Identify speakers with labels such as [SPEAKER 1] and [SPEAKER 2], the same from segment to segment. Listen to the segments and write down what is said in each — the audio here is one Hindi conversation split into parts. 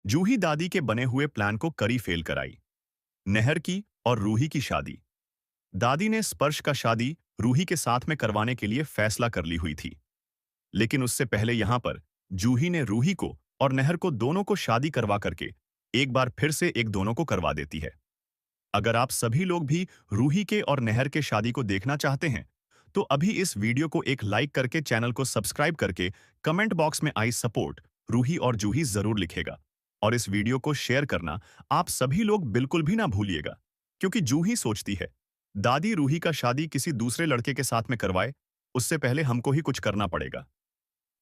[SPEAKER 1] जूही दादी के बने हुए प्लान को करी फेल कराई। नहर की और रूही की शादी। दादी ने स्पर्श का शादी रूही के साथ में करवाने के लिए फैसला कर ली हुई थी। लेकिन उससे पहले यहां पर जूही ने रूही को और नहर को दोनों को शादी करवा करके एक बार फिर से एक दोनों को करवा देती है। अगर आप सभी लोग भी रूही के और नहर के शादी को देखना चाहते हैं तो अभी इस वीडियो को एक लाइक करके चैनल को सब्सक्राइब करके कमेंट बॉक्स में आई सपोर्ट रूही और जूही जरूर लिखेगा। और इस वीडियो को शेयर करना आप सभी लोग बिल्कुल भी ना भूलिएगा, क्योंकि जूही सोचती है दादी रूही का शादी किसी दूसरे लड़के के साथ में करवाए उससे पहले हमको ही कुछ करना पड़ेगा।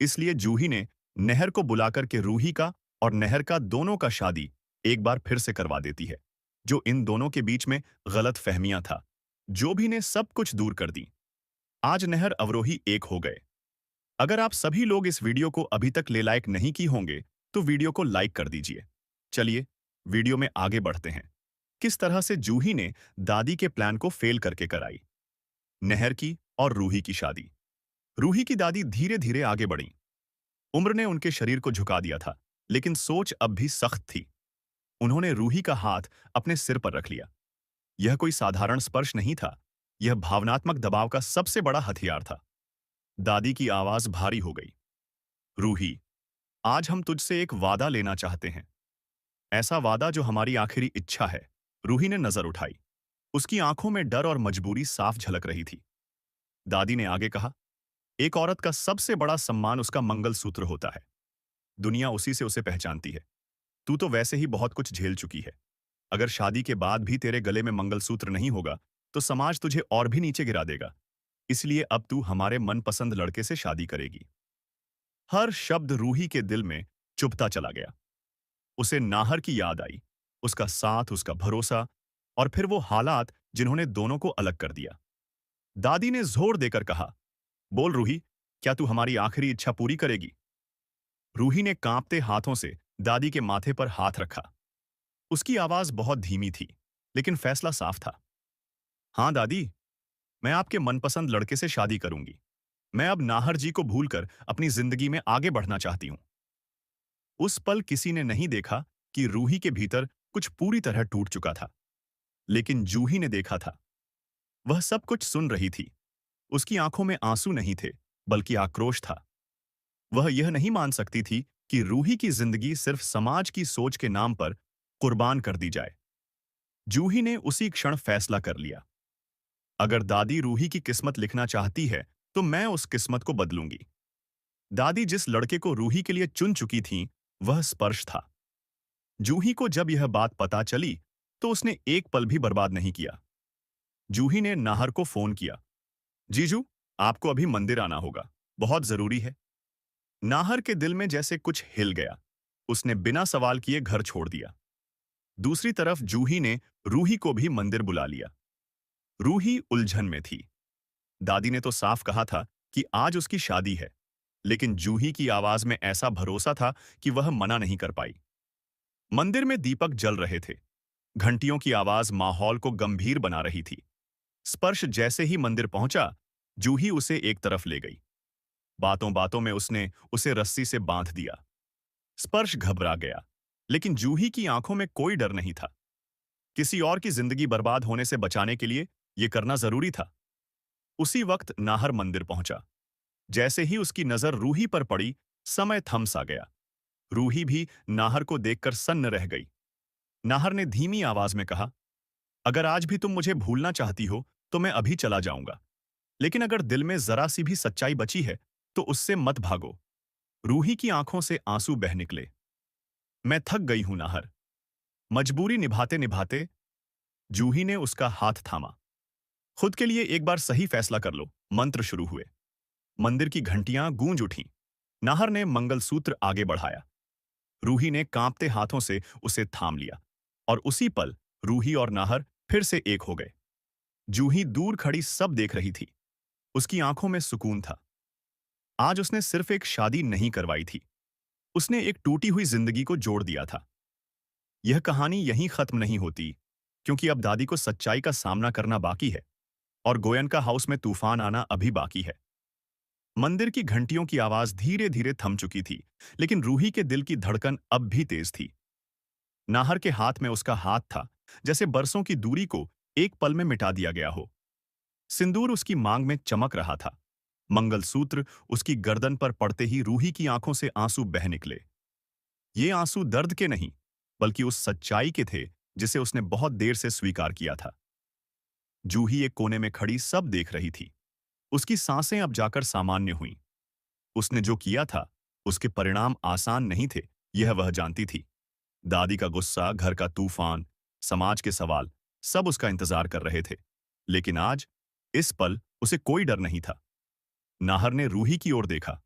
[SPEAKER 1] इसलिए जूही ने नहर को बुलाकर के रूही का और नहर का दोनों का शादी एक बार फिर से करवा देती है। जो इन दोनों के बीच में गलत फहमियां था, जो भी ने सब कुछ दूर कर दी। आज नहर अवरोही एक हो गए। अगर आप सभी लोग इस वीडियो को अभी तक ले लाइक नहीं की होंगे तो वीडियो को लाइक कर दीजिए। चलिए वीडियो में आगे बढ़ते हैं। किस तरह से जूही ने दादी के प्लान को फेल करके कराई। नहर की और रूही की शादी। रूही की दादी धीरे धीरे आगे बढ़ी। उम्र ने उनके शरीर को झुका दिया था, लेकिन सोच अब भी सख्त थी। उन्होंने रूही का हाथ अपने सिर पर रख लिया। यह कोई साधारण स्पर्श नहीं था, यह भावनात्मक दबाव का सबसे बड़ा हथियार था। दादी की आवाज भारी हो गई। रूही, आज हम तुझसे एक वादा लेना चाहते हैं। ऐसा वादा जो हमारी आखिरी इच्छा है। रूही ने नजर उठाई। उसकी आंखों में डर और मजबूरी साफ झलक रही थी। दादी ने आगे कहा, एक औरत का सबसे बड़ा सम्मान उसका मंगलसूत्र होता है। दुनिया उसी से उसे पहचानती है। तू तो वैसे ही बहुत कुछ झेल चुकी है। अगर शादी के बाद भी तेरे गले में मंगलसूत्र नहीं होगा तो समाज तुझे और भी नीचे गिरा देगा। इसलिए अब तू हमारे मनपसंद लड़के से शादी करेगी। हर शब्द रूही के दिल में चुभता चला गया। उसे नाहर की याद आई, उसका साथ, उसका भरोसा, और फिर वो हालात जिन्होंने दोनों को अलग कर दिया। दादी ने जोर देकर कहा, बोल रूही, क्या तू हमारी आखिरी इच्छा पूरी करेगी? रूही ने कांपते हाथों से दादी के माथे पर हाथ रखा। उसकी आवाज बहुत धीमी थी, लेकिन फैसला साफ था। हाँ दादी, मैं आपके मनपसंद लड़के से शादी करूंगी। मैं अब नाहर जी को भूलकर अपनी जिंदगी में आगे बढ़ना चाहती हूं। उस पल किसी ने नहीं देखा कि रूही के भीतर कुछ पूरी तरह टूट चुका था, लेकिन जूही ने देखा था। वह सब कुछ सुन रही थी। उसकी आंखों में आंसू नहीं थे, बल्कि आक्रोश था। वह यह नहीं मान सकती थी कि रूही की जिंदगी सिर्फ समाज की सोच के नाम पर कुर्बान कर दी जाए। जूही ने उसी क्षण फैसला कर लिया, अगर दादी रूही की किस्मत लिखना चाहती है तो मैं उस किस्मत को बदलूंगी। दादी जिस लड़के को रूही के लिए चुन चुकी थीं, वह स्पर्श था। जूही को जब यह बात पता चली तो उसने एक पल भी बर्बाद नहीं किया। जूही ने नाहर को फोन किया, जीजू, आपको अभी मंदिर आना होगा, बहुत जरूरी है। नाहर के दिल में जैसे कुछ हिल गया। उसने बिना सवाल किए घर छोड़ दिया। दूसरी तरफ जूही ने रूही को भी मंदिर बुला लिया। रूही उलझन में थी। दादी ने तो साफ कहा था कि आज उसकी शादी है, लेकिन जूही की आवाज में ऐसा भरोसा था कि वह मना नहीं कर पाई। मंदिर में दीपक जल रहे थे। घंटियों की आवाज माहौल को गंभीर बना रही थी। स्पर्श जैसे ही मंदिर पहुंचा, जूही उसे एक तरफ ले गई। बातों बातों में उसने उसे रस्सी से बांध दिया। स्पर्श घबरा गया, लेकिन जूही की आंखों में कोई डर नहीं था। किसी और की जिंदगी बर्बाद होने से बचाने के लिए यह करना जरूरी था। उसी वक्त नाहर मंदिर पहुंचा। जैसे ही उसकी नजर रूही पर पड़ी, समय थम सा गया। रूही भी नाहर को देखकर सन्न रह गई। नाहर ने धीमी आवाज में कहा, अगर आज भी तुम मुझे भूलना चाहती हो तो मैं अभी चला जाऊंगा, लेकिन अगर दिल में जरा सी भी सच्चाई बची है तो उससे मत भागो। रूही की आंखों से आंसू बह निकले। मैं थक गई हूं नाहर। मजबूरी निभाते निभाते जूही ने उसका हाथ थामा। खुद के लिए एक बार सही फैसला कर लो। मंत्र शुरू हुए। मंदिर की घंटियां गूंज उठीं। नाहर ने मंगलसूत्र आगे बढ़ाया। रूही ने कांपते हाथों से उसे थाम लिया, और उसी पल रूही और नाहर फिर से एक हो गए। जूही दूर खड़ी सब देख रही थी। उसकी आंखों में सुकून था। आज उसने सिर्फ एक शादी नहीं करवाई थी, उसने एक टूटी हुई जिंदगी को जोड़ दिया था। यह कहानी यहीं खत्म नहीं होती, क्योंकि अब दादी को सच्चाई का सामना करना बाकी है, और गोयनका हाउस में तूफान आना अभी बाकी है। मंदिर की घंटियों की आवाज धीरे धीरे थम चुकी थी, लेकिन रूही के दिल की धड़कन अब भी तेज थी। नाहर के हाथ में उसका हाथ था, जैसे बरसों की दूरी को एक पल में मिटा दिया गया हो। सिंदूर उसकी मांग में चमक रहा था। मंगलसूत्र उसकी गर्दन पर पड़ते ही रूही की आंखों से आंसू बह निकले। ये आंसू दर्द के नहीं, बल्कि उस सच्चाई के थे जिसे उसने बहुत देर से स्वीकार किया था। जूही एक कोने में खड़ी सब देख रही थी। उसकी सांसें अब जाकर सामान्य हुईं। उसने जो किया था, उसके परिणाम आसान नहीं थे, यह वह जानती थी। दादी का गुस्सा, घर का तूफान, समाज के सवाल, सब उसका इंतजार कर रहे थे। लेकिन आज, इस पल, उसे कोई डर नहीं था। नाहर ने रूही की ओर देखा।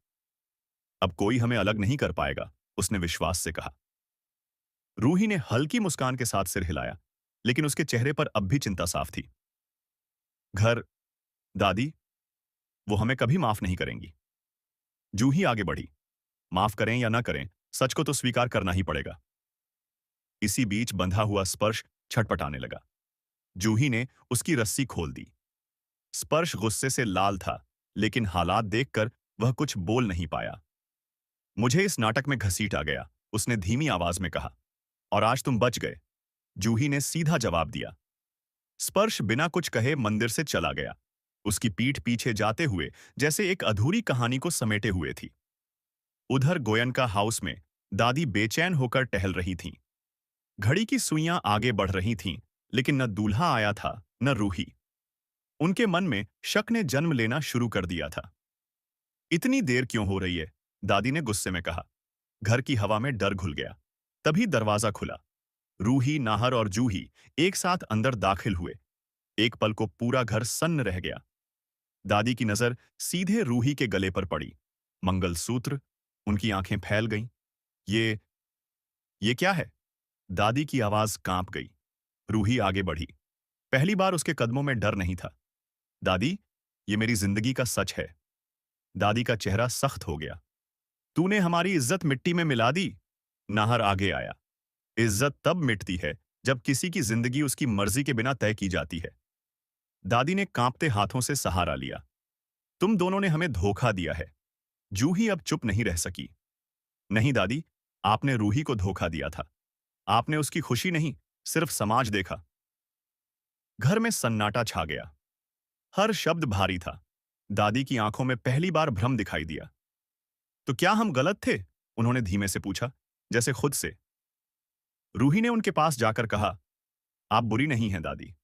[SPEAKER 1] अब कोई हमें अलग नहीं कर पाएगा, उसने विश्वास से कहा। रूही ने हल्की मुस्कान के साथ सिर हिलाया, लेकिन उसके चेहरे पर अब भी चिंता साफ थी। घर, दादी, वो हमें कभी माफ नहीं करेंगी। जूही आगे बढ़ी। माफ करें या ना करें, सच को तो स्वीकार करना ही पड़ेगा। इसी बीच बंधा हुआ स्पर्श छटपटाने लगा। जूही ने उसकी रस्सी खोल दी। स्पर्श गुस्से से लाल था, लेकिन हालात देखकर वह कुछ बोल नहीं पाया। मुझे इस नाटक में घसीटा गया, उसने धीमी आवाज में कहा। और आज तुम बच गए, जूही ने सीधा जवाब दिया। स्पर्श बिना कुछ कहे मंदिर से चला गया, उसकी पीठ पीछे जाते हुए जैसे एक अधूरी कहानी को समेटे हुए थी। उधर गोयनका हाउस में दादी बेचैन होकर टहल रही थीं। घड़ी की सुइयां आगे बढ़ रही थीं, लेकिन न दूल्हा आया था, न रूही। उनके मन में शक ने जन्म लेना शुरू कर दिया था। इतनी देर क्यों हो रही है? दादी ने गुस्से में कहा। घर की हवा में डर घुल गया। तभी दरवाजा खुला। रूही, नाहर और जूही एक साथ अंदर दाखिल हुए। एक पल को पूरा घर सन्न रह गया। दादी की नजर सीधे रूही के गले पर पड़ी। मंगलसूत्र। उनकी आंखें फैल गईं। ये ये क्या है? दादी की आवाज कांप गई। रूही आगे बढ़ी। पहली बार उसके कदमों में डर नहीं था। दादी, ये मेरी जिंदगी का सच है। दादी का चेहरा सख्त हो गया। तूने हमारी इज्जत मिट्टी में मिला दी। नाहर आगे आया। इज्जत तब मिटती है जब किसी की जिंदगी उसकी मर्जी के बिना तय की जाती है। दादी ने कांपते हाथों से सहारा लिया। तुम दोनों ने हमें धोखा दिया है। जूही अब चुप नहीं रह सकी। नहीं दादी, आपने रूही को धोखा दिया था। आपने उसकी खुशी नहीं, सिर्फ समाज देखा। घर में सन्नाटा छा गया। हर शब्द भारी था। दादी की आंखों में पहली बार भ्रम दिखाई दिया। तो क्या हम गलत थे? उन्होंने धीमे से पूछा, जैसे खुद से। रूही ने उनके पास जाकर कहा, आप बुरी नहीं हैं दादी,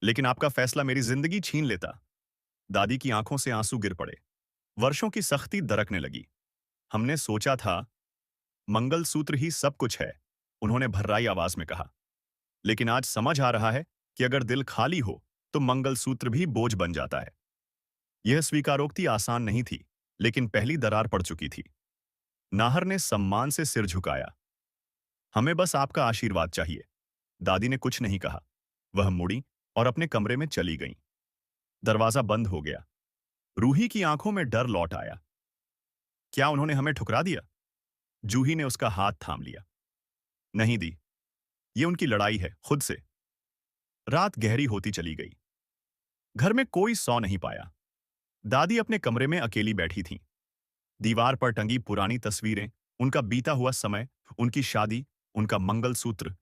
[SPEAKER 1] लेकिन आपका फैसला मेरी जिंदगी छीन लेता। दादी की आंखों से आंसू गिर पड़े। वर्षों की सख्ती दरकने लगी। हमने सोचा था मंगलसूत्र ही सब कुछ है, उन्होंने भर्राई आवाज में कहा। लेकिन आज समझ आ रहा है कि अगर दिल खाली हो तो मंगलसूत्र भी बोझ बन जाता है। यह स्वीकारोक्ति आसान नहीं थी, लेकिन पहली दरार पड़ चुकी थी। नाहर ने सम्मान से सिर झुकाया। हमें बस आपका आशीर्वाद चाहिए। दादी ने कुछ नहीं कहा। वह मुड़ी और अपने कमरे में चली गईं। दरवाजा बंद हो गया। रूही की आंखों में डर लौट आया। क्या उन्होंने हमें ठुकरा दिया? जूही ने उसका हाथ थाम लिया। नहीं दी, ये उनकी लड़ाई है खुद से। रात गहरी होती चली गई। घर में कोई सौ नहीं पाया। दादी अपने कमरे में अकेली बैठी थीं। दीवार पर टंगी पुरानी तस्वीरें, उनका बीता हुआ समय, उनकी शादी, उनका मंगलसूत्र।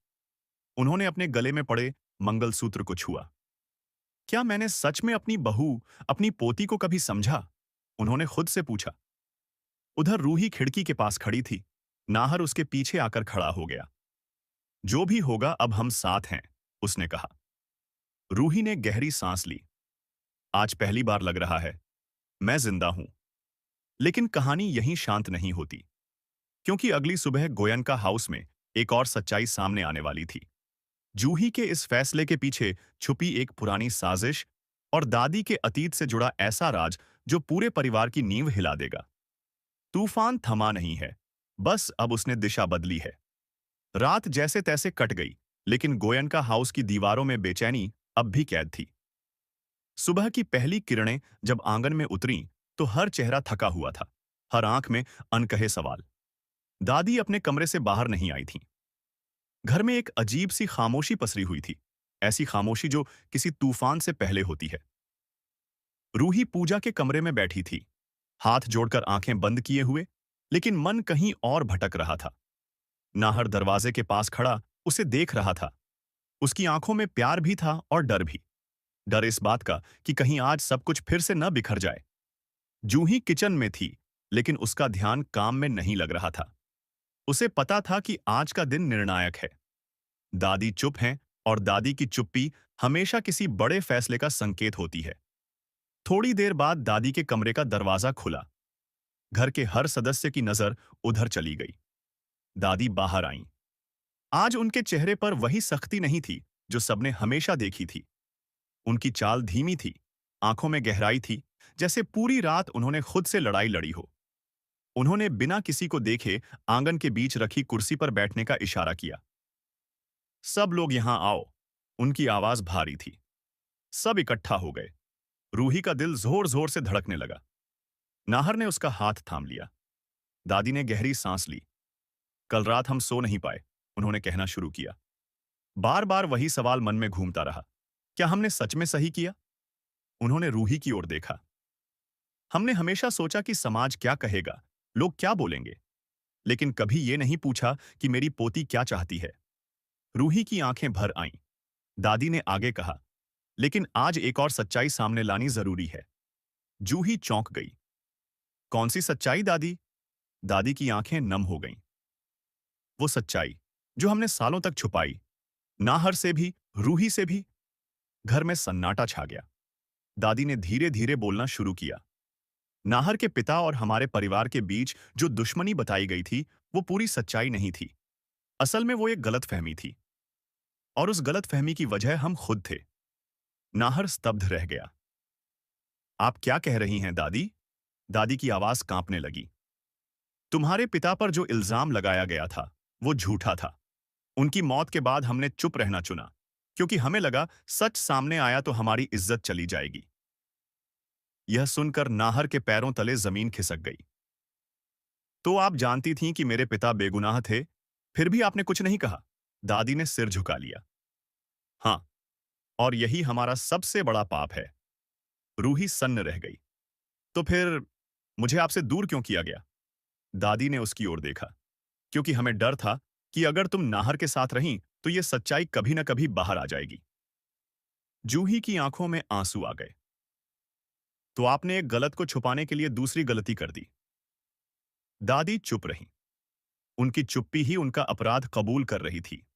[SPEAKER 1] उन्होंने अपने गले में पड़े मंगलसूत्र को छुआ। क्या मैंने सच में अपनी बहू, अपनी पोती को कभी समझा? उन्होंने खुद से पूछा। उधर रूही खिड़की के पास खड़ी थी। नाहर उसके पीछे आकर खड़ा हो गया। जो भी होगा अब हम साथ हैं, उसने कहा। रूही ने गहरी सांस ली। आज पहली बार लग रहा है मैं जिंदा हूं। लेकिन कहानी यहीं शांत नहीं होती, क्योंकि अगली सुबह गोयनका हाउस में एक और सच्चाई सामने आने वाली थी। जूही के इस फैसले के पीछे छुपी एक पुरानी साजिश और दादी के अतीत से जुड़ा ऐसा राज जो पूरे परिवार की नींव हिला देगा। तूफान थमा नहीं है, बस अब उसने दिशा बदली है। रात जैसे तैसे कट गई, लेकिन गोयनका हाउस की दीवारों में बेचैनी अब भी कैद थी। सुबह की पहली किरणें जब आंगन में उतरीं, तो हर चेहरा थका हुआ था, हर आंख में अनकहे सवाल। दादी अपने कमरे से बाहर नहीं आई थीं। घर में एक अजीब सी खामोशी पसरी हुई थी, ऐसी खामोशी जो किसी तूफान से पहले होती है। रूही पूजा के कमरे में बैठी थी, हाथ जोड़कर आंखें बंद किए हुए, लेकिन मन कहीं और भटक रहा था। नाहर दरवाजे के पास खड़ा उसे देख रहा था। उसकी आंखों में प्यार भी था और डर भी। डर इस बात का कि कहीं आज सब कुछ फिर से न बिखर जाए। जूही किचन में थी, लेकिन उसका ध्यान काम में नहीं लग रहा था। उसे पता था कि आज का दिन निर्णायक है। दादी चुप हैं और दादी की चुप्पी हमेशा किसी बड़े फैसले का संकेत होती है। थोड़ी देर बाद दादी के कमरे का दरवाजा खुला। घर के हर सदस्य की नजर उधर चली गई। दादी बाहर आईं। आज उनके चेहरे पर वही सख्ती नहीं थी जो सबने हमेशा देखी थी। उनकी चाल धीमी थी, आंखों में गहराई थी, जैसे पूरी रात उन्होंने खुद से लड़ाई लड़ी हो। उन्होंने बिना किसी को देखे आंगन के बीच रखी कुर्सी पर बैठने का इशारा किया। सब लोग यहां आओ। उनकी आवाज भारी थी। सब इकट्ठा हो गए। रूही का दिल जोर जोर से धड़कने लगा। नाहर ने उसका हाथ थाम लिया। दादी ने गहरी सांस ली। कल रात हम सो नहीं पाए, उन्होंने कहना शुरू किया। बार बार वही सवाल मन में घूमता रहा। क्या हमने सच में सही किया? उन्होंने रूही की ओर देखा। हमने हमेशा सोचा कि समाज क्या कहेगा, लोग क्या बोलेंगे, लेकिन कभी ये नहीं पूछा कि मेरी पोती क्या चाहती है। रूही की आंखें भर आईं। दादी ने आगे कहा, लेकिन आज एक और सच्चाई सामने लानी जरूरी है। जूही चौंक गई। कौन सी सच्चाई दादी? दादी की आंखें नम हो गईं। वो सच्चाई जो हमने सालों तक छुपाई, नाहर से भी, रूही से भी। घर में सन्नाटा छा गया। दादी ने धीरे धीरे बोलना शुरू किया। नाहर के पिता और हमारे परिवार के बीच जो दुश्मनी बताई गई थी, वो पूरी सच्चाई नहीं थी। असल में वो एक गलतफहमी थी, और उस गलतफहमी की वजह हम खुद थे। नाहर स्तब्ध रह गया। आप क्या कह रही हैं दादी? दादी की आवाज कांपने लगी। तुम्हारे पिता पर जो इल्जाम लगाया गया था, वो झूठा था। उनकी मौत के बाद हमने चुप रहना चुना, क्योंकि हमें लगा सच सामने आया तो हमारी इज्जत चली जाएगी। यह सुनकर नाहर के पैरों तले जमीन खिसक गई। तो आप जानती थीं कि मेरे पिता बेगुनाह थे, फिर भी आपने कुछ नहीं कहा? दादी ने सिर झुका लिया। हाँ, और यही हमारा सबसे बड़ा पाप है। रूही सन्न रह गई। तो फिर मुझे आपसे दूर क्यों किया गया? दादी ने उसकी ओर देखा। क्योंकि हमें डर था कि अगर तुम नाहर के साथ रहीं, तो यह सच्चाई कभी न कभी बाहर आ जाएगी। जूही की आंखों में आंसू आ गए। तो आपने एक गलत को छुपाने के लिए दूसरी गलती कर दी। दादी चुप रहीं। उनकी चुप्पी ही उनका अपराध कबूल कर रही थी।